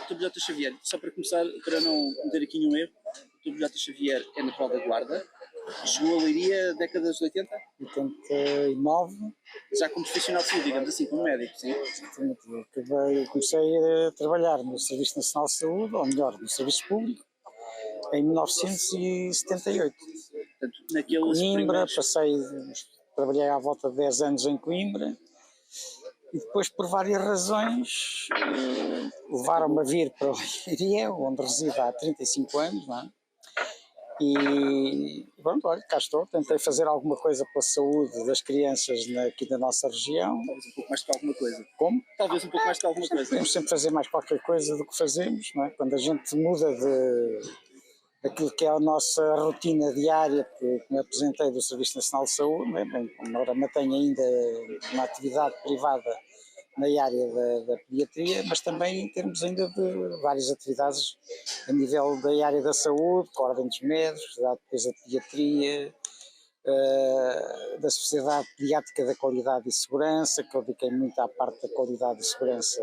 Dr. Bilhota Xavier, só para começar, para não meter aqui nenhum erro, o Dr. Bilhota Xavier é natural da Guarda, chegou a Leiria décadas de 80? 89. Já como profissional de saúde, digamos assim, como médico, sim? Comecei a trabalhar no Serviço Nacional de Saúde, ou melhor, no Serviço Público, em 1978. Portanto, naqueles Coimbra, primeiros... trabalhei à volta de 10 anos em Coimbra e depois, por várias razões, levaram-me a vir para Leiria, onde resido há 35 anos, não é? E pronto, olha, cá estou, tentei fazer alguma coisa pela saúde das crianças aqui da nossa região. Talvez um pouco mais que alguma coisa. Como? Talvez um pouco mais que alguma coisa. Podemos sempre fazer mais qualquer coisa do que fazemos, não é? Quando a gente muda aquilo que é a nossa rotina diária, que me apresentei do Serviço Nacional de Saúde, não é? Bem, embora mantenha ainda uma atividade privada na área da pediatria, mas também em termos ainda de várias atividades a nível da área da saúde, com a Ordem dos Médicos, da defesa de pediatria, da Sociedade Pediátrica da Qualidade e Segurança, que eu dediquei muito à parte da qualidade e segurança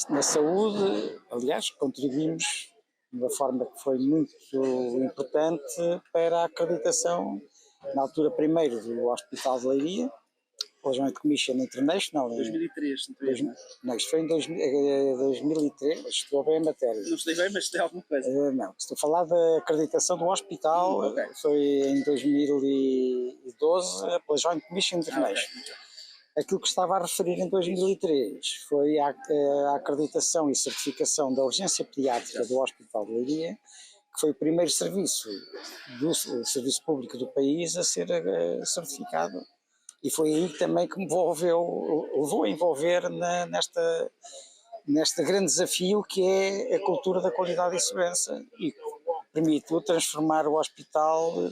na saúde. Aliás, contribuímos de uma forma que foi muito importante para a acreditação, na altura primeiro do Hospital de Leiria, Joint Commission International. 2003, não, isto foi em 2003, estou bem a matéria. Não sei bem, mas tem alguma coisa. Não, estou a falar da acreditação do hospital, okay. Foi em 2012 pela Joint Commission International. Okay. Aquilo que estava a referir em 2003 foi a acreditação e certificação da urgência pediátrica do Hospital de Leiria, que foi o primeiro serviço do serviço público do país a ser certificado. E foi aí também que me levou a envolver neste grande desafio que é a cultura da qualidade e segurança, e permitiu transformar o hospital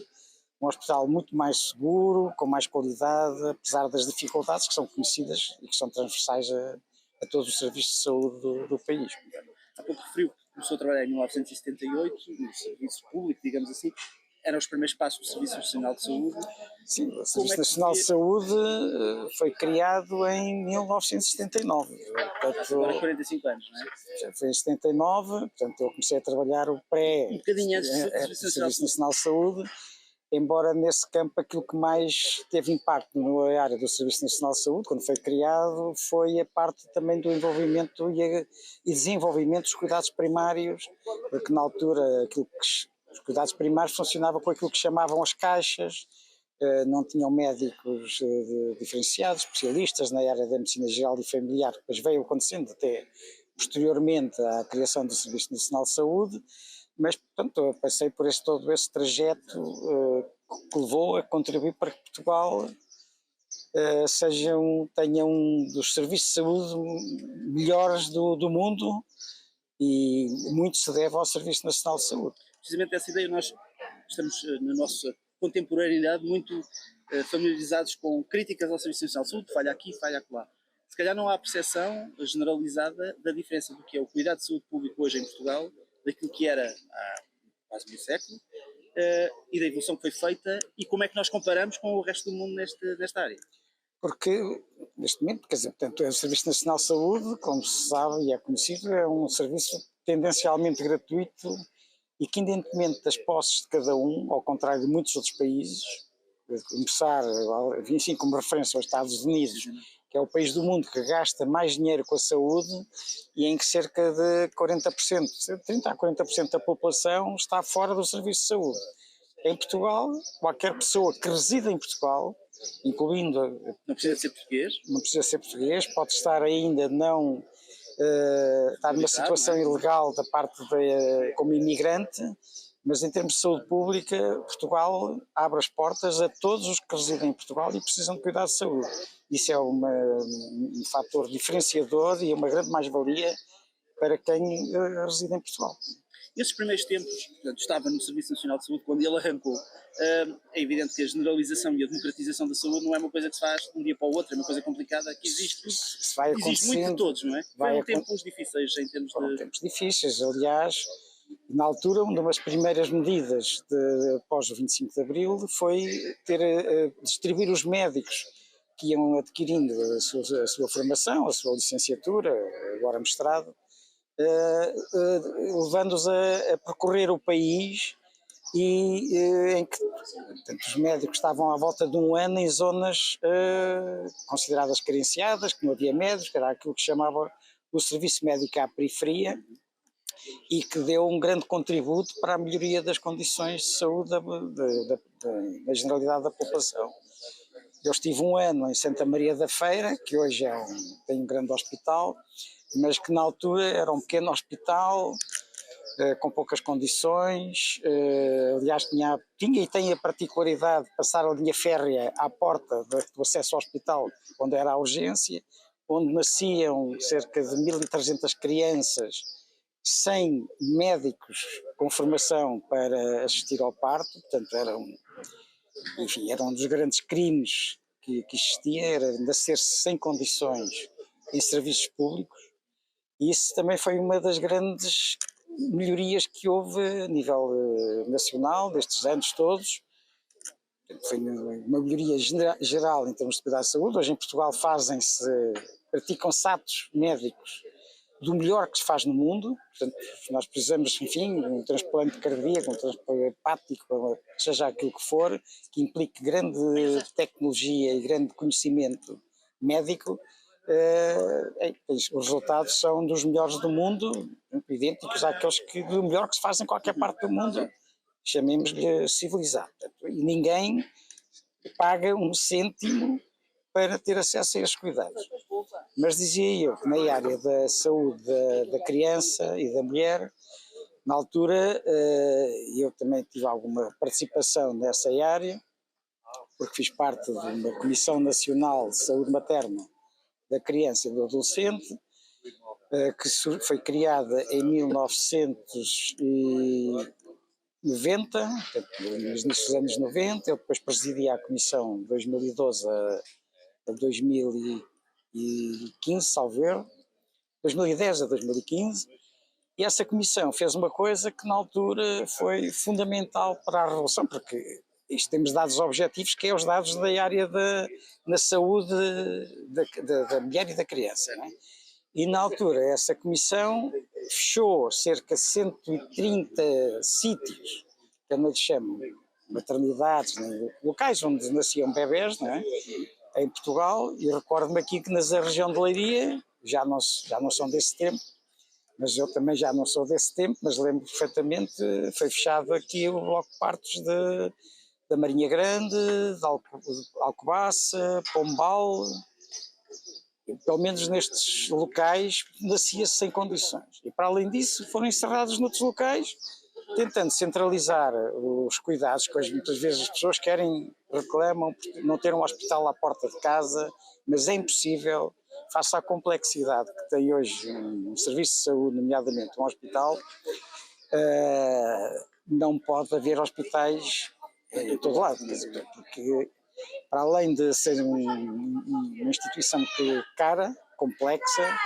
um hospital muito mais seguro, com mais qualidade, apesar das dificuldades que são conhecidas e que são transversais a todos os serviços de saúde do país. Há pouco referiu que começou a trabalhar em 1978 no serviço público, digamos assim. Eram os primeiros passos do Serviço Nacional de Saúde. Sim, o Serviço Nacional de Saúde foi criado em 1979. Portanto, agora 45 anos, não é? Já foi em 79, portanto eu comecei a trabalhar o um bocadinho antes do Serviço Nacional de Saúde, embora nesse campo aquilo que mais teve impacto na área do Serviço Nacional de Saúde, quando foi criado, foi a parte também do envolvimento e desenvolvimento dos cuidados primários, porque na altura os cuidados primários funcionavam com aquilo que chamavam as caixas, não tinham médicos diferenciados, especialistas na área da medicina geral e familiar, que depois veio acontecendo até posteriormente à criação do Serviço Nacional de Saúde, mas portanto eu passei por todo esse trajeto que levou a contribuir para que Portugal tenha um dos serviços de saúde melhores do mundo, e muito se deve ao Serviço Nacional de Saúde. Precisamente essa ideia, nós estamos na nossa contemporaneidade muito familiarizados com críticas ao Serviço Nacional de Saúde, falha aqui, falha acolá. Se calhar não há percepção generalizada da diferença do que é o cuidado de saúde público hoje em Portugal, daquilo que era há quase meio século, e da evolução que foi feita, e como é que nós comparamos com o resto do mundo nesta área. Porque, neste momento, quer dizer, portanto, o Serviço Nacional de Saúde, como se sabe e é conhecido, é um serviço tendencialmente gratuito e que, independentemente das posses de cada um, ao contrário de muitos outros países, começar, enfim, como referência aos Estados Unidos, que é o país do mundo que gasta mais dinheiro com a saúde e em que cerca de 40%, 30% a 40% da população está fora do serviço de saúde. Em Portugal, qualquer pessoa que resida em Portugal, incluindo... Não precisa ser português? Não precisa ser português, pode estar ainda estar numa situação ilegal como imigrante, mas em termos de saúde pública, Portugal abre as portas a todos os que residem em Portugal e precisam de cuidado de saúde. Isso é um fator diferenciador e uma grande mais-valia para quem reside em Portugal. Nesses primeiros tempos, portanto, estava no Serviço Nacional de Saúde, quando ele arrancou, é evidente que a generalização e a democratização da saúde não é uma coisa que se faz de um dia para o outro, é uma coisa complicada que exige muito de todos, não é? Foram tempos difíceis em termos de... tempos difíceis, aliás, na altura, uma das primeiras medidas após o 25 de Abril foi distribuir os médicos que iam adquirindo a sua formação, a sua licenciatura, agora mestrado, levando-os a percorrer o país e em que portanto, os médicos estavam à volta de um ano em zonas consideradas carenciadas, que não havia médicos, que era aquilo que chamava o serviço médico à periferia, e que deu um grande contributo para a melhoria das condições de saúde da generalidade da população. Eu estive um ano em Santa Maria da Feira, que hoje tem um grande hospital, mas que na altura era um pequeno hospital, com poucas condições. Aliás, tinha e tem a particularidade de passar a linha férrea à porta do acesso ao hospital, onde era a urgência, onde nasciam cerca de 1.300 crianças sem médicos com formação para assistir ao parto. Portanto, era um dos grandes crimes que existia, era nascer sem condições em serviços públicos, e isso também foi uma das grandes melhorias que houve a nível nacional destes anos todos. Foi uma melhoria geral em termos de cuidado de saúde. Hoje em Portugal praticam-se atos médicos do melhor que se faz no mundo. Portanto, nós precisamos, enfim, de um transplante cardíaco, um transplante hepático, seja aquilo que for, que implique grande tecnologia e grande conhecimento médico. Os resultados são dos melhores do mundo, idênticos àqueles do melhor que se faz em qualquer parte do mundo, chamemos-lhe civilizado. E ninguém paga um cêntimo para ter acesso a esses cuidados. Mas dizia eu que na área da saúde da criança e da mulher, na altura, eu também tive alguma participação nessa área, porque fiz parte de uma Comissão Nacional de Saúde Materna da Criança e do Adolescente, que foi criada em 1990, nos inícios dos anos 90. Eu depois presidi a Comissão de 2012 a 2015, salvo erro, 2010 a 2015, e essa comissão fez uma coisa que na altura foi fundamental para a revolução, porque temos dados objetivos, que é os dados da área na saúde da mulher e da criança, não é? E na altura essa comissão fechou cerca de 130 sítios, que eu não lhes chamo maternidades, locais onde nasciam bebés, não é? Em Portugal, e recordo-me aqui que na região de Leiria, já não são desse tempo, mas eu também já não sou desse tempo, mas lembro perfeitamente, foi fechado aqui o bloco de partos da Marinha Grande, de Alcobaça, Pombal. Pelo menos nestes locais nascia-se sem condições. E para além disso foram encerrados noutros locais, tentando centralizar os cuidados, que hoje muitas vezes as pessoas reclamam por não ter um hospital à porta de casa, mas é impossível, face à complexidade que tem hoje um serviço de saúde, nomeadamente um hospital. Não pode haver hospitais em todo lado, porque para além de ser uma instituição cara, complexa,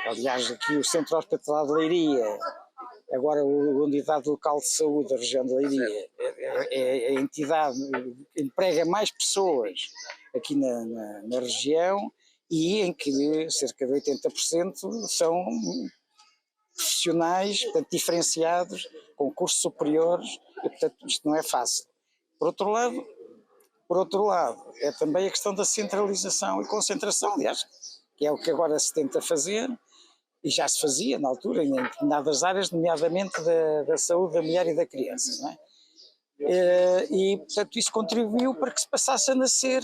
aliás aqui o Centro Hospitalar de Leiria, agora a Unidade Local de Saúde da região de Leiria, é a entidade que emprega mais pessoas aqui na região, e em que cerca de 80% são profissionais, portanto, diferenciados, com cursos superiores, e portanto isto não é fácil. Por outro lado, é também a questão da centralização e concentração, aliás, que é o que agora se tenta fazer, e já se fazia na altura em determinadas áreas, nomeadamente da saúde da mulher e da criança, não é? E, portanto, isso contribuiu para que se passasse a nascer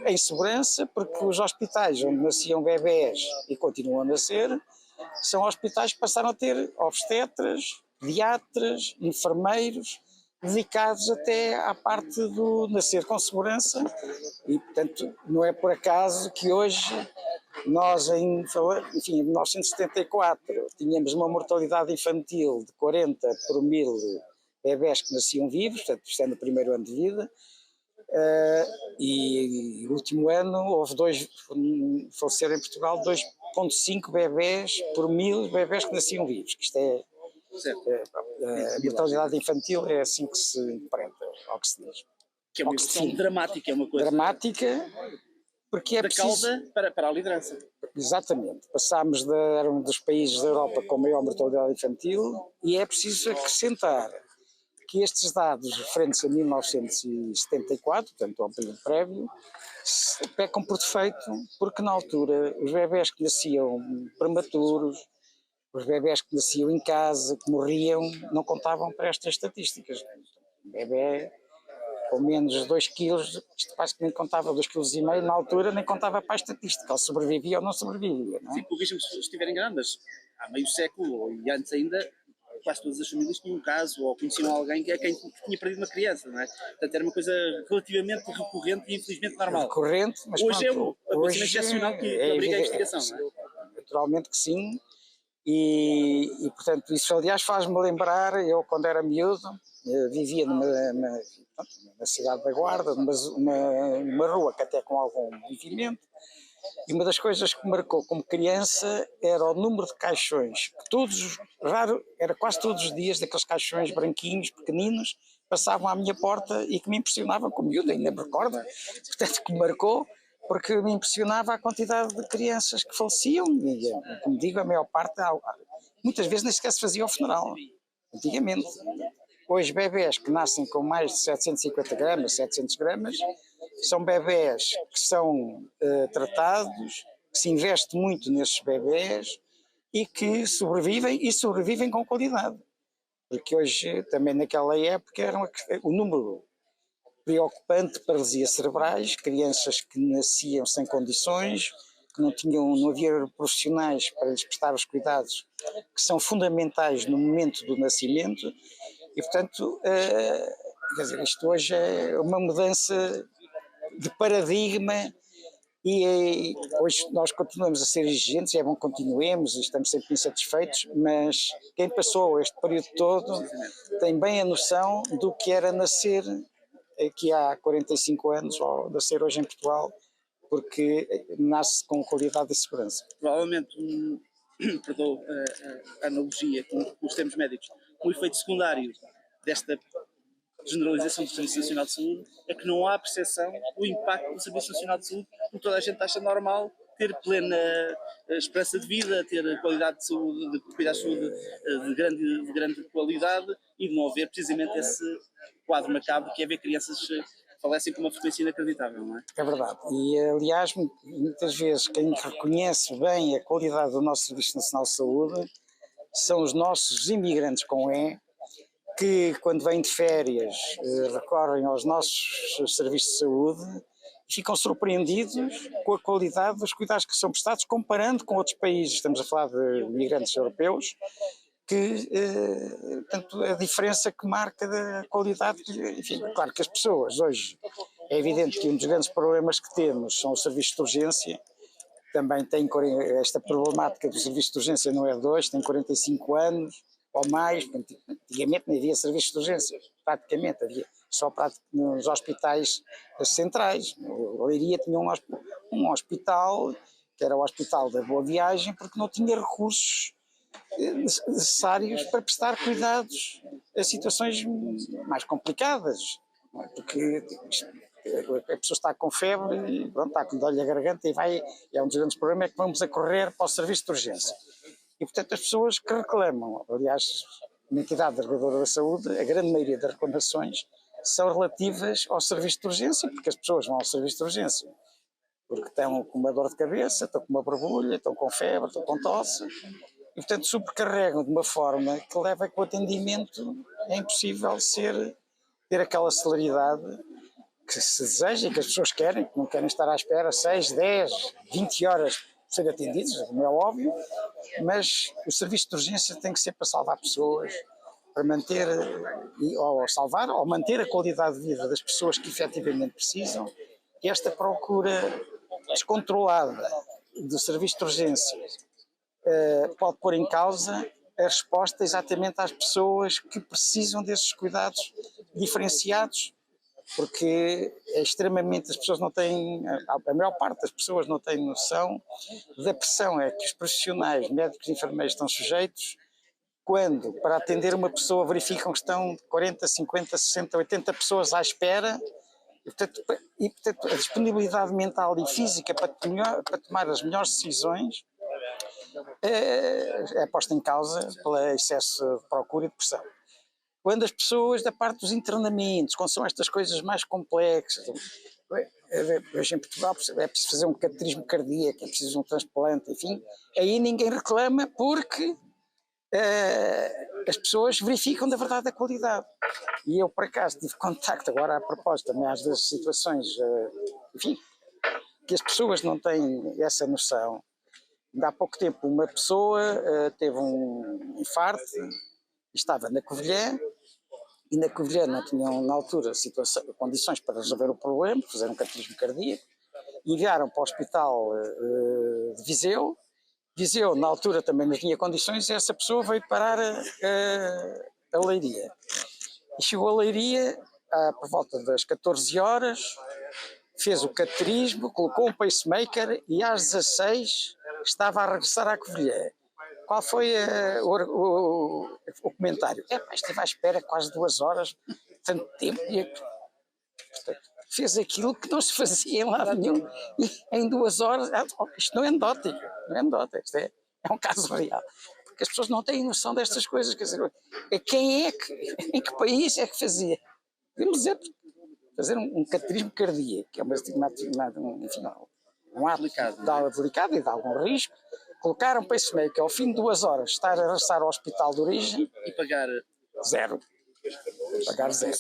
em segurança, porque os hospitais onde nasciam bebés e continuam a nascer, são hospitais que passaram a ter obstetras, pediatras, enfermeiros, dedicados até à parte do nascer com segurança. E, portanto, não é por acaso que hoje nós, em 1974, tínhamos uma mortalidade infantil de 40 por 1000 bebés que nasciam vivos, portanto, isto é no primeiro ano de vida, e no último ano houve faleceram em Portugal 2,5 bebés por 1000 bebés que nasciam vivos, que isto é a mortalidade infantil é assim que se interpreta, ao que se diz. Que é uma questão dramática, é uma coisa dramática, porque é da preciso... causa para a liderança. Exatamente. Passámos era um dos países da Europa com maior mortalidade infantil e é preciso acrescentar que estes dados referentes a 1974, portanto ao período prévio, pecam por defeito porque na altura os bebés que nasciam prematuros, os bebés que nasciam em casa, que morriam, não contavam para estas estatísticas. O bebé com menos de 2 quilos, isto quase que nem contava 2,5 kg, na altura nem contava para a estatística, ele sobrevivia ou não sobrevivia. Não é? Sim, corrija-me se estiver enganado, mas há meio século e antes ainda, quase todas as famílias tinham um caso ou conheciam alguém que tinha perdido uma criança, não é? Portanto, era uma coisa relativamente recorrente e infelizmente normal. Recorrente, mas hoje pronto, é um acontecimento excepcional que obriga a investigação, não é? Naturalmente que sim, e portanto isso aliás faz-me lembrar, eu quando era miúdo, vivia na cidade da Guarda, numa rua que até com algum movimento, e uma das coisas que me marcou como criança era o número de caixões, que era quase todos os dias, daqueles caixões branquinhos, pequeninos, passavam à minha porta e que me impressionavam como miúdo, ainda me recordo, portanto que me marcou, porque me impressionava a quantidade de crianças que faleciam, e como digo, a maior parte, muitas vezes nem sequer se fazia o funeral, antigamente. Hoje bebés que nascem com mais de 750 gramas, 700 gramas, são bebés que são tratados, que se investe muito nesses bebés e que sobrevivem com qualidade. Porque hoje, também naquela época, o número preocupante de paralisias cerebrais, crianças que nasciam sem condições, que não havia profissionais para lhes prestar os cuidados que são fundamentais no momento do nascimento. E, portanto, quer dizer, isto hoje é uma mudança de paradigma e hoje nós continuamos a ser exigentes, é bom que continuemos e estamos sempre insatisfeitos, mas quem passou este período todo tem bem a noção do que era nascer aqui há 45 anos ou nascer hoje em Portugal, porque nasce com qualidade e segurança. Provavelmente, perdão a analogia com os termos médicos, um efeito secundário desta generalização do Serviço Nacional de Saúde é que não há percepção do impacto do Serviço Nacional de Saúde, porque toda a gente acha normal ter plena esperança de vida, ter qualidade de saúde, de cuidados de saúde de grande qualidade e de não haver precisamente esse quadro macabro que é ver crianças falecem com uma frequência inacreditável, não é? É verdade. E, aliás, muitas vezes quem reconhece bem a qualidade do nosso Serviço Nacional de Saúde são os nossos imigrantes com E, que quando vêm de férias recorrem aos nossos serviços de saúde e ficam surpreendidos com a qualidade dos cuidados que são prestados comparando com outros países. Estamos a falar de imigrantes europeus, que, portanto, a diferença que marca da qualidade, enfim, claro que as pessoas hoje, é evidente que um dos grandes problemas que temos são os serviços de urgência, também tem esta problemática do serviço de urgência não é de hoje, tem 45 anos ou mais, antigamente não havia serviços de urgência, praticamente havia só nos hospitais centrais. A Leiria tinha um hospital, que era o Hospital da Boa Viagem, porque não tinha recursos necessários para prestar cuidados a situações mais complicadas, porque a pessoa está com febre e pronto, está com dor a garganta e é um dos grandes problemas é que vamos a correr para o serviço de urgência. E portanto as pessoas que reclamam, aliás, na entidade reguladora da saúde, a grande maioria das reclamações são relativas ao serviço de urgência, porque as pessoas vão ao serviço de urgência porque estão com uma dor de cabeça, estão com uma borbulha, estão com febre, estão com tosse, e portanto sobrecarregam de uma forma que leva a que o atendimento é impossível ter aquela celeridade que se deseja e que as pessoas querem, que não querem estar à espera 6, 10, 20 horas para ser atendidos, como é óbvio, mas o serviço de urgência tem que ser para salvar pessoas, para manter, ou salvar, ou manter a qualidade de vida das pessoas que efetivamente precisam, e esta procura descontrolada do serviço de urgência pode pôr em causa a resposta exatamente às pessoas que precisam desses cuidados diferenciados, porque é extremamente, as pessoas não têm, a maior parte das pessoas não tem noção da pressão que os profissionais, médicos e enfermeiros estão sujeitos quando, para atender uma pessoa, verificam que estão 40, 50, 60, 80 pessoas à espera Portanto, a disponibilidade mental e física para tomar as melhores decisões é posta em causa pelo excesso de procura e de pressão. Quando as pessoas, da parte dos internamentos, quando são estas coisas mais complexas, hoje em Portugal é preciso fazer um cateterismo cardíaco, é preciso um transplante, enfim, aí ninguém reclama porque as pessoas verificam da verdade a qualidade. E eu, por acaso, tive contacto agora a propósito também às vezes situações, enfim, que as pessoas não têm essa noção. Ainda há pouco tempo uma pessoa teve um infarto, estava na Covilhã, e na Covilhã não tinham na altura condições para resolver o problema, fazer um cateterismo cardíaco, enviaram para o hospital de Viseu. Viseu na altura também não tinha condições e essa pessoa veio parar a Leiria. E chegou a Leiria por volta das 14 horas, fez o cateterismo, colocou um pacemaker e às 16 estava a regressar à Covilhã. Qual foi o comentário? Estive à espera quase 2 horas, tanto tempo, e portanto, fez aquilo que não se fazia em lado nenhum, e em 2 horas, isto não é anedótico, não é anedótico, isto é um caso real. Porque as pessoas não têm noção destas coisas, quer dizer, quem é que, em que país é que fazia? Podemos dizer, fazer um cateterismo cardíaco, que é enfim, um ato delicado e de algum risco. Colocaram pacemaker ao fim de 2 horas, estar a regressar ao hospital de origem e pagar zero. Pagar zero.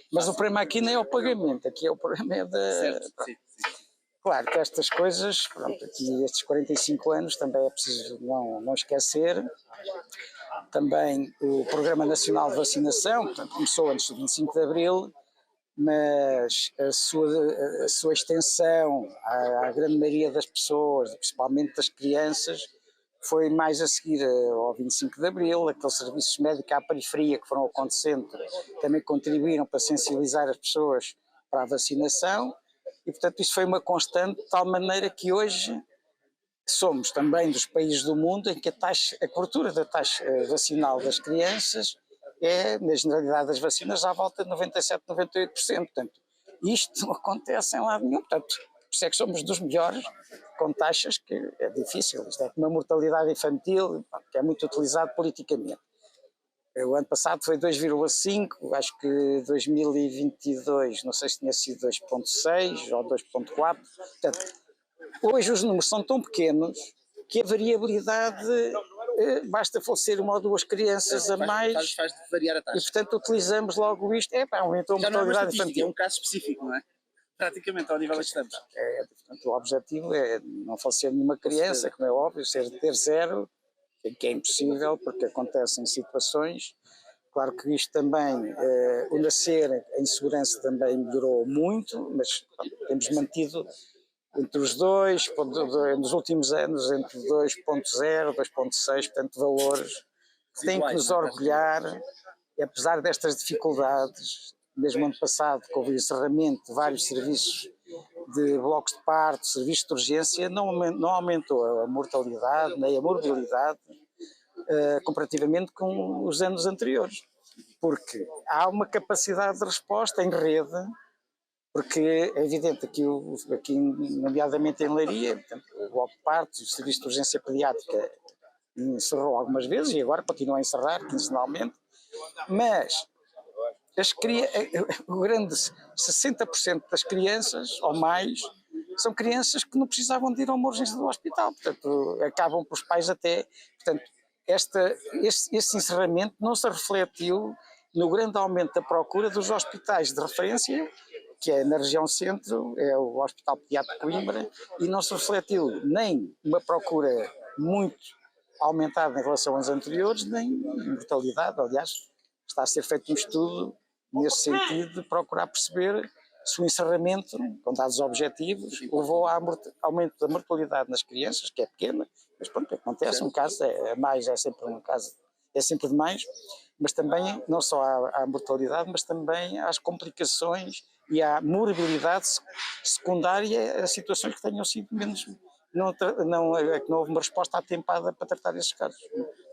Mas o problema aqui nem é o pagamento, aqui é o problema Certo, sim. Claro que estas coisas, pronto, aqui estes 45 anos também é preciso não esquecer. Também o Programa Nacional de Vacinação, portanto, começou antes do 25 de Abril, mas a sua extensão à grande maioria das pessoas, principalmente das crianças, foi mais a seguir ao 25 de Abril. Aqueles serviços médicos à periferia que foram acontecendo também contribuíram para sensibilizar as pessoas para a vacinação e, portanto, isso foi uma constante de tal maneira que hoje somos também dos países do mundo em que a cobertura da taxa vacinal das crianças é, na generalidade das vacinas, à volta de 97%, 98%. Portanto, isto não acontece em lado nenhum. Portanto, por isso é que somos dos melhores, com taxas que é difícil. Isto é uma mortalidade infantil que é muito utilizado politicamente. O ano passado foi 2,5, acho que 2022, não sei se tinha sido 2,6 ou 2,4. Portanto, hoje os números são tão pequenos que a variabilidade basta falecer 1 ou 2 crianças a mais. Faz variar a taxa. E portanto utilizamos logo isto. Aumentou a mortalidade infantil. É um caso específico, não é? Praticamente ao nível que estamos. Portanto, o objetivo é não falecer nenhuma criança, como é óbvio, ter zero, que é impossível porque acontecem situações. Claro que isto também, o nascer em segurança também melhorou muito, mas temos mantido entre os dois, nos últimos anos, entre 2,0, 2,6, portanto, valores que têm que nos orgulhar, e apesar destas dificuldades, mesmo ano passado, com o encerramento de vários serviços de blocos de parto, serviços de urgência, não aumentou a mortalidade nem a morbilidade comparativamente com os anos anteriores, porque há uma capacidade de resposta em rede. Porque é evidente que aqui, nomeadamente em Leiria, portanto, o bloco de partos, o serviço de urgência pediátrica encerrou algumas vezes e agora continua a encerrar quinzenalmente, mas o grande 60% das crianças, ou mais, são crianças que não precisavam de ir a uma urgência do hospital, portanto, acabam por os pais até. Portanto, esse encerramento não se refletiu no grande aumento da procura dos hospitais de referência, que é na região centro, é o Hospital Pediátrico de Coimbra, e não se refletiu nem uma procura muito aumentada em relação aos anteriores, nem mortalidade. Aliás, está a ser feito um estudo nesse sentido de procurar perceber se o encerramento, com dados objetivos, levou ao aumento da mortalidade nas crianças, que é pequena, mas pronto, acontece, um caso é mais, é sempre um caso, é sempre demais, mas também não só à mortalidade, mas também às complicações e à morbilidade secundária a situações que tenham sido menos, que não houve uma resposta atempada para tratar esses casos.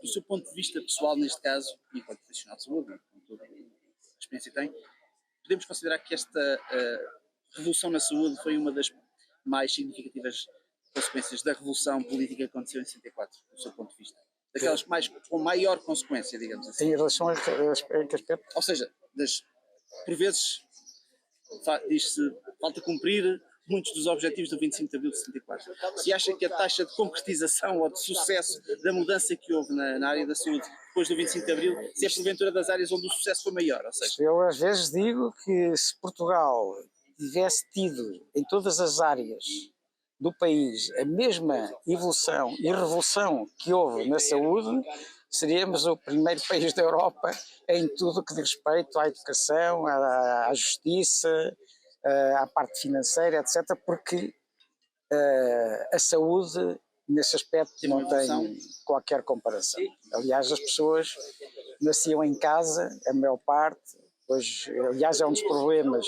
Do seu ponto de vista pessoal, neste caso, enquanto profissional de saúde, com toda a experiência que tem, podemos considerar que esta revolução na saúde foi uma das mais significativas consequências da revolução política que aconteceu em 64, do seu ponto de vista? Daquelas com maior consequência, digamos assim. Em relação a que aspecto? Ou seja, por vezes diz-se falta cumprir muitos dos objetivos do 25 de Abril de 74. Se acha que a taxa de concretização ou de sucesso da mudança que houve na área da saúde depois do 25 de Abril, se é porventura das áreas onde o sucesso foi maior, ou seja... Eu às vezes digo que se Portugal tivesse tido em todas as áreas do país a mesma evolução e revolução que houve na saúde, seríamos o primeiro país da Europa em tudo que diz respeito à educação, à justiça, à parte financeira, etc., porque a saúde, nesse aspecto, não tem qualquer comparação. Aliás, as pessoas nasciam em casa, a maior parte, hoje, aliás, é um dos problemas,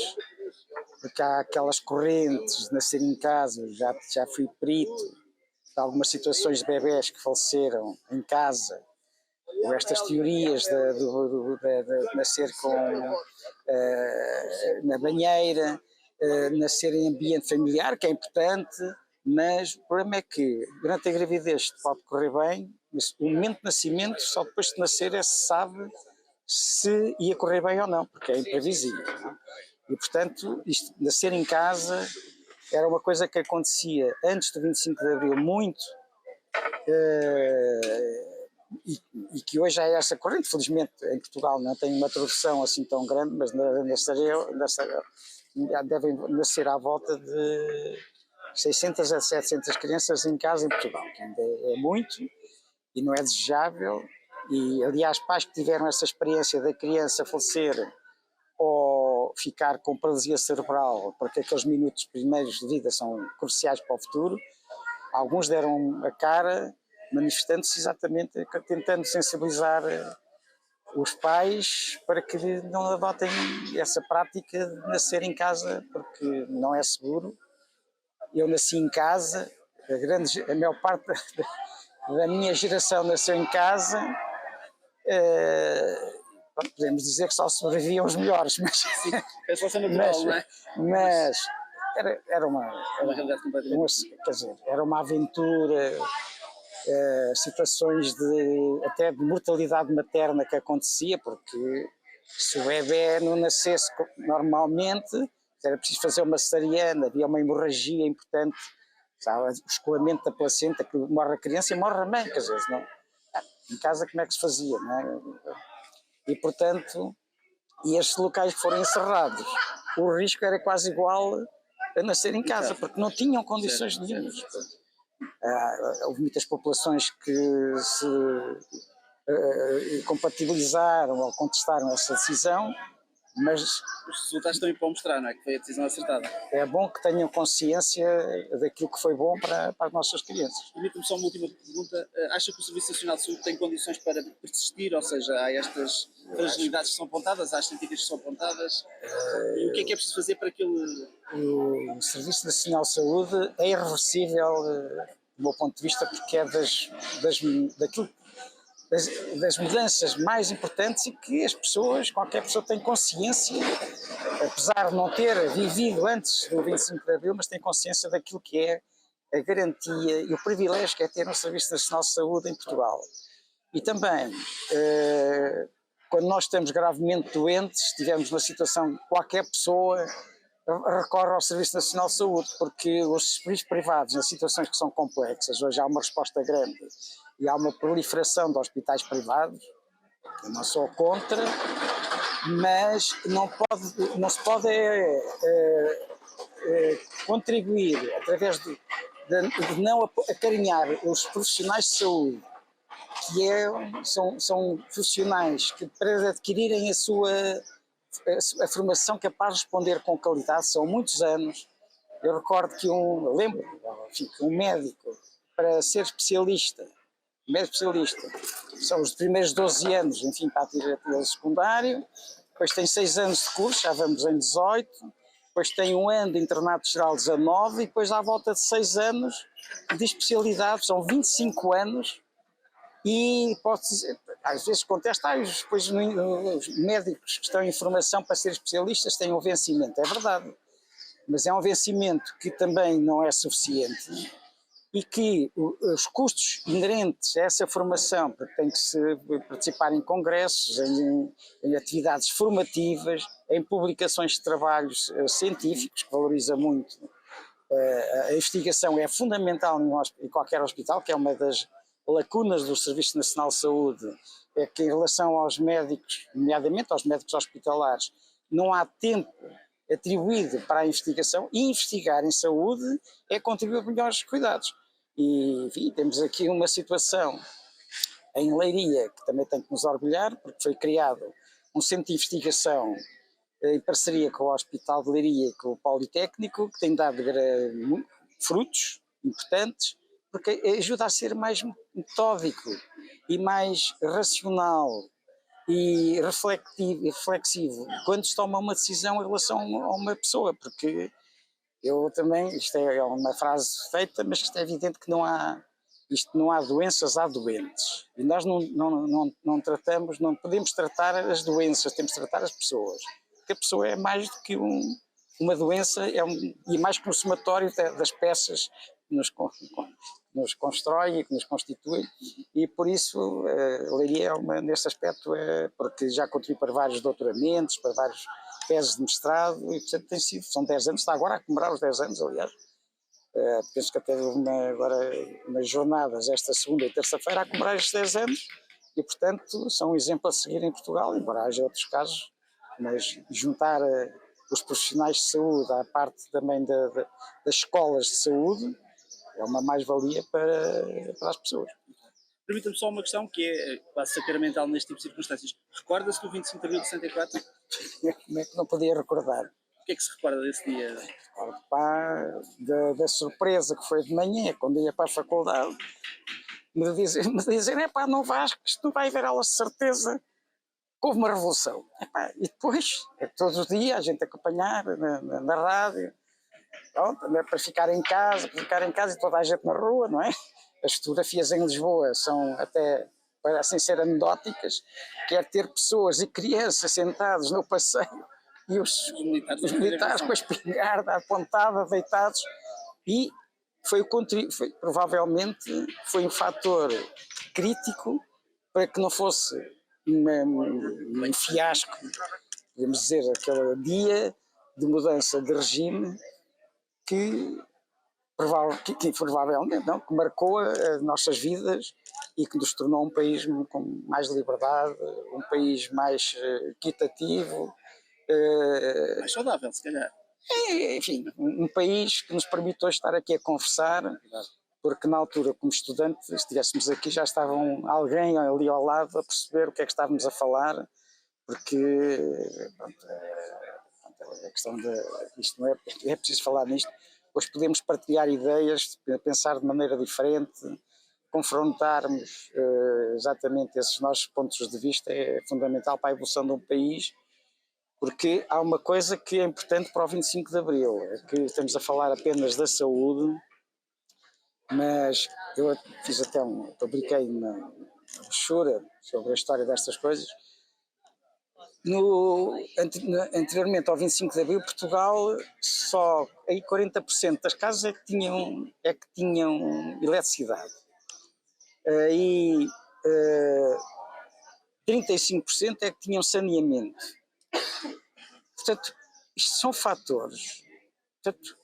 porque há aquelas correntes de nascer em casa, já fui perito de algumas situações de bebés que faleceram em casa, ou estas teorias de nascer na banheira, nascer em ambiente familiar, que é importante, mas o problema é que durante a gravidez pode correr bem, mas o momento de nascimento, só depois de nascer é se sabe se ia correr bem ou não, porque é imprevisível. Não? E portanto, nascer em casa era uma coisa que acontecia antes do 25 de Abril muito, e que hoje há essa corrente. Felizmente em Portugal não tem uma tradução assim tão grande, mas devem nascer à volta de 600 a 700 crianças em casa em Portugal, que ainda é muito e não é desejável. E aliás, pais que tiveram essa experiência da criança falecer ou ficar com paralisia cerebral, porque aqueles minutos primeiros de vida são cruciais para o futuro, alguns deram a cara manifestando-se exatamente, tentando sensibilizar os pais para que não adotem essa prática de nascer em casa, porque não é seguro. Eu nasci em casa, a maior parte da minha geração nasceu em casa. Podemos dizer que só sobreviviam os melhores, mas sim, é seleção natural, não é? Mas era uma realidade completamente. Quer dizer, era uma aventura, situações até de mortalidade materna que acontecia, porque se o bebê não nascesse normalmente, era preciso fazer uma cesariana, havia uma hemorragia importante, sabe? O escoamento da placenta, que morre a criança e morre a mãe, quer dizer, não, em casa como é que se fazia, não é? E portanto, estes locais que foram encerrados, o risco era quase igual a nascer em casa, porque não tinham condições nenhumas. Houve muitas populações que se compatibilizaram ou contestaram essa decisão, mas os resultados estão aí para mostrar, não é? Que foi a decisão acertada. É bom que tenham consciência daquilo que foi bom para as nossas crianças. Permite-me só uma última pergunta. Acha que o Serviço Nacional de Saúde tem condições para persistir, ou seja, há estas fragilidades que são apontadas, há as estatísticas que são apontadas, e o que é preciso fazer para que ele... O Serviço Nacional de Saúde é irreversível, do meu ponto de vista, porque é das mudanças mais importantes e que qualquer pessoa tem consciência, apesar de não ter vivido antes do 25 de Abril, mas tem consciência daquilo que é a garantia e o privilégio que é ter um Serviço Nacional de Saúde em Portugal. E também, quando nós estamos gravemente doentes, estivermos numa situação que qualquer pessoa recorre ao Serviço Nacional de Saúde, porque os serviços privados, nas situações que são complexas, hoje há uma resposta grande e há uma proliferação de hospitais privados, eu não sou contra, mas não se pode contribuir através de não acarinhar os profissionais de saúde, que são profissionais que, para adquirirem a formação capaz de responder com qualidade, são muitos anos. Eu recordo que um médico, para ser especialista, são os primeiros 12 anos, enfim, para tirar o secundário, depois tem 6 anos de curso, já vamos em 18, depois tem um ano de internato geral, 19, e depois à volta de 6 anos de especialidade, são 25 anos, e pode dizer, às vezes contesta, depois os médicos que estão em formação para ser especialistas têm um vencimento, é verdade, mas é um vencimento que também não é suficiente e que os custos inerentes a essa formação, porque tem que se participar em congressos, em atividades formativas, em publicações de trabalhos científicos, que valoriza muito. A investigação é fundamental em qualquer hospital, que é uma das lacunas do Serviço Nacional de Saúde, é que em relação aos médicos, nomeadamente aos médicos hospitalares, não há tempo atribuído para a investigação, e investigar em saúde é contribuir para melhores cuidados. E, enfim, temos aqui uma situação em Leiria que também tem que nos orgulhar, porque foi criado um centro de investigação em parceria com o Hospital de Leiria e com o Politécnico, que tem dado frutos importantes, porque ajuda a ser mais metódico e mais racional e reflexivo quando se toma uma decisão em relação a uma pessoa, porque eu também, isto é uma frase feita, mas isto é evidente que não há doenças, há doentes. E nós não tratamos, não podemos tratar as doenças, temos de tratar as pessoas. Porque a pessoa é mais do que uma doença, e mais que um somatório das peças que nos constrói e que nos constitui, e por isso a Leiria neste aspecto, porque já contribui para vários doutoramentos, para vários teses de mestrado, e portanto são 10 anos, está agora a comemorar os 10 anos, aliás. Penso que até houve agora umas jornadas esta segunda e terça-feira a comemorar estes 10 anos, e portanto são um exemplo a seguir em Portugal, embora haja outros casos, mas juntar os profissionais de saúde à parte também das escolas de saúde é uma mais-valia para as pessoas. Permita-me só uma questão que é quase sacramental neste tipo de circunstâncias. Recorda-se do 25 de abril de 64? Como é que não podia recordar? O que é que se recorda desse dia? Da surpresa que foi de manhã, quando ia para a faculdade, me dizerem, não vais, que isto não vai haver aulas de certeza, que houve uma revolução. E depois, todos os dias, a gente acompanhar na rádio, pronto, para ficar em casa e toda a gente na rua, não é? As fotografias em Lisboa são até, parecem ser anedóticas, quer ter pessoas e crianças sentadas no passeio e os militares com a espingarda apontada, deitados, e provavelmente foi um fator crítico para que não fosse um fiasco, podemos dizer, aquele dia de mudança de regime que provavelmente não, que marcou as nossas vidas e que nos tornou um país com mais liberdade, um país mais equitativo, mais saudável, se calhar. Enfim, um país que nos permite hoje estar aqui a conversar, porque na altura, como estudantes, se estivéssemos aqui, já estavam alguém ali ao lado a perceber o que é que estávamos a falar, porque pronto, a questão isto não é preciso falar nisto. Hoje podemos partilhar ideias, pensar de maneira diferente, confrontarmos exatamente esses nossos pontos de vista, é fundamental para a evolução de um país, porque há uma coisa que é importante para o 25 de Abril, é que estamos a falar apenas da saúde, mas eu fiz até publiquei uma brochura sobre a história destas coisas. Anteriormente ao 25 de Abril, Portugal, só aí 40% das casas é que tinham eletricidade. Aí 35% é que tinham saneamento. Portanto, isto são fatores. Portanto,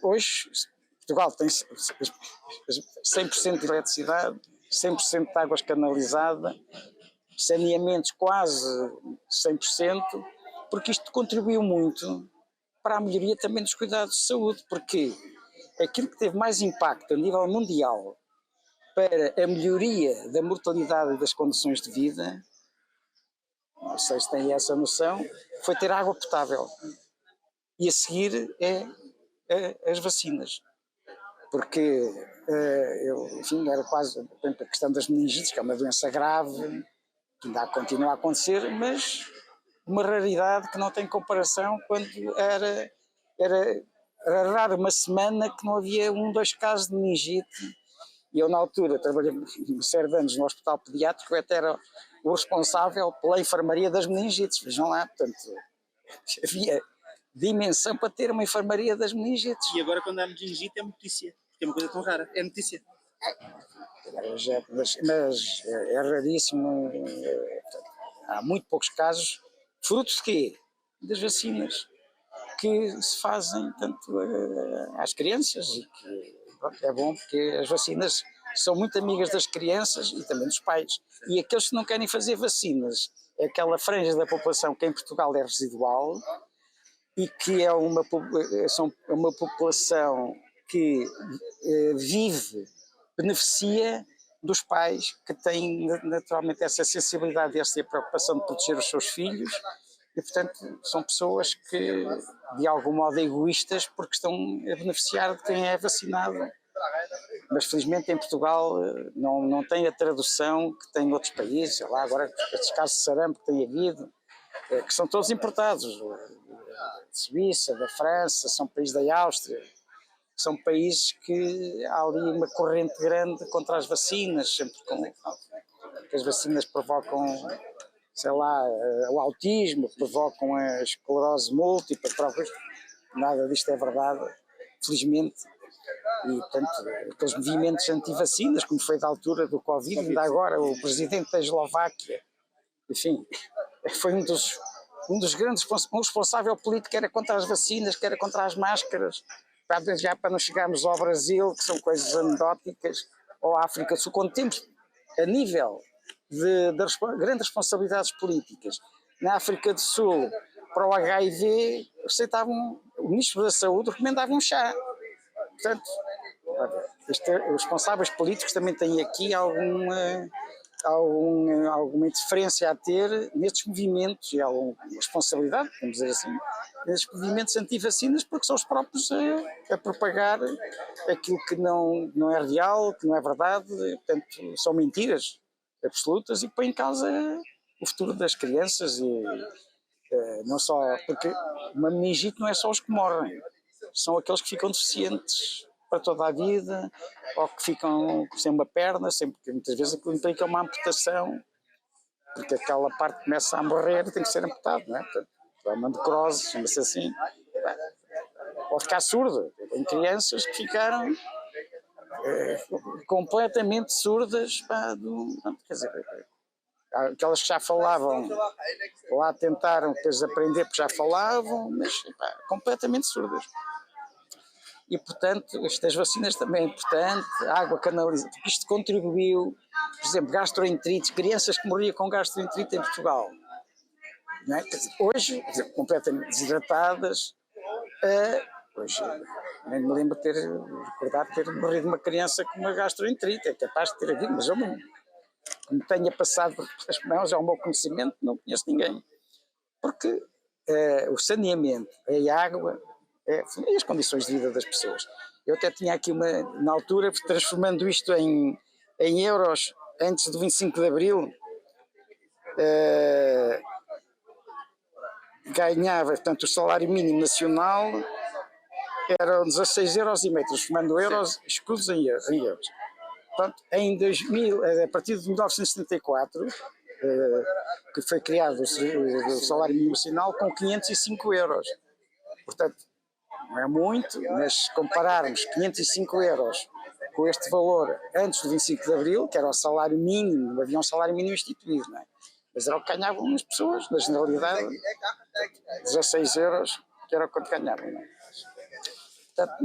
hoje, Portugal tem 100% de eletricidade, 100% de águas canalizadas, saneamentos quase 100%, porque isto contribuiu muito para a melhoria também dos cuidados de saúde, porque aquilo que teve mais impacto a nível mundial para a melhoria da mortalidade e das condições de vida, não sei se têm essa noção, foi ter água potável. E a seguir as vacinas. Porque, enfim, era quase a questão das meningites, que é uma doença grave, que ainda continua a acontecer, mas uma raridade que não tem comparação quando era raro uma semana que não havia 2 casos de meningite. E eu, na altura, trabalhei uma série de anos no hospital pediátrico, eu até era o responsável pela enfermaria das meningites, vejam lá, portanto, havia dimensão para ter uma enfermaria das meningites. E agora quando há meningite é notícia, porque é uma coisa tão rara, é notícia. Mas é raríssimo, há muito poucos casos, fruto de quê? Das vacinas que se fazem tanto às crianças e que pronto, é bom porque as vacinas são muito amigas das crianças e também dos pais. E aqueles que não querem fazer vacinas é aquela franja da população que em Portugal é residual e que é uma população que vive, beneficia dos pais que têm naturalmente essa sensibilidade e essa preocupação de proteger os seus filhos e, portanto, são pessoas que, de algum modo, egoístas porque estão a beneficiar de quem é vacinado. Mas, felizmente, em Portugal não tem a tradução que tem em outros países. Sei lá, agora, estes casos de sarampo que tem havido, que são todos importados, da Suíça, da França, são países da Áustria. São países que há ali uma corrente grande contra as vacinas, sempre que as vacinas provocam, sei lá, o autismo, provocam a esclerose múltipla, nada disto é verdade, felizmente. E, portanto, aqueles movimentos anti-vacinas, como foi da altura do Covid, ainda agora o presidente da Eslováquia, enfim, foi um dos grandes, um responsável político que era contra as vacinas, que era contra as máscaras, já para não chegarmos ao Brasil, que são coisas anedóticas, ou à África do Sul, quando temos a nível de grandes responsabilidades políticas. Na África do Sul, para o HIV, o Ministro da Saúde recomendava um chá. Portanto, os responsáveis políticos também têm aqui alguma interferência a ter nestes movimentos e alguma responsabilidade, vamos dizer assim, nestes movimentos anti-vacinas, porque são os próprios a propagar aquilo que não é real, que não é verdade, portanto, são mentiras absolutas e põem em causa o futuro das crianças e não só, porque uma meningite não é só os que morrem, são aqueles que ficam deficientes para toda a vida, ou que ficam sem uma perna, porque muitas vezes aquilo implica uma amputação, porque aquela parte que começa a morrer tem que ser amputada, não é? Portanto, é uma necrose, chama-se assim. Ou ficar surdo. Tem crianças que ficaram completamente surdas, quer dizer, aquelas que já falavam, lá tentaram depois aprender porque já falavam, mas completamente surdas. E, portanto, estas vacinas também é importante, a água canalizada, porque isto contribuiu, por exemplo, gastroenterite, crianças que morriam com gastroenterite em Portugal. Não é? Quer dizer, hoje, completamente desidratadas, hoje, nem me lembro de recordar ter morrido uma criança com uma gastroenterite, é capaz de ter havido, mas eu não, como tenha passado pelas mãos ao meu conhecimento, não conheço ninguém. Porque o saneamento, a água, e as condições de vida das pessoas. Eu até tinha aqui na altura, transformando isto em euros, antes do 25 de Abril, ganhava, portanto, o salário mínimo nacional era 16,5 €, transformando euros escudos em euros. Portanto, a partir de 1974, que foi criado o salário mínimo nacional com 505 €. Portanto, não é muito, mas se compararmos 505 € com este valor antes do 25 de Abril, que era o salário mínimo, havia um salário mínimo instituído, não é? Mas era o que ganhavam as pessoas, na generalidade, 16 €, que era o quanto ganhavam, não é? Portanto,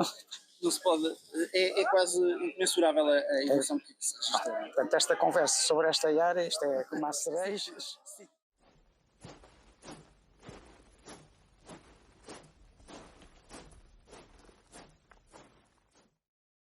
não se pode, é quase incomensurável a evolução que se registra. Portanto, esta conversa sobre esta área, isto é como há cerejas.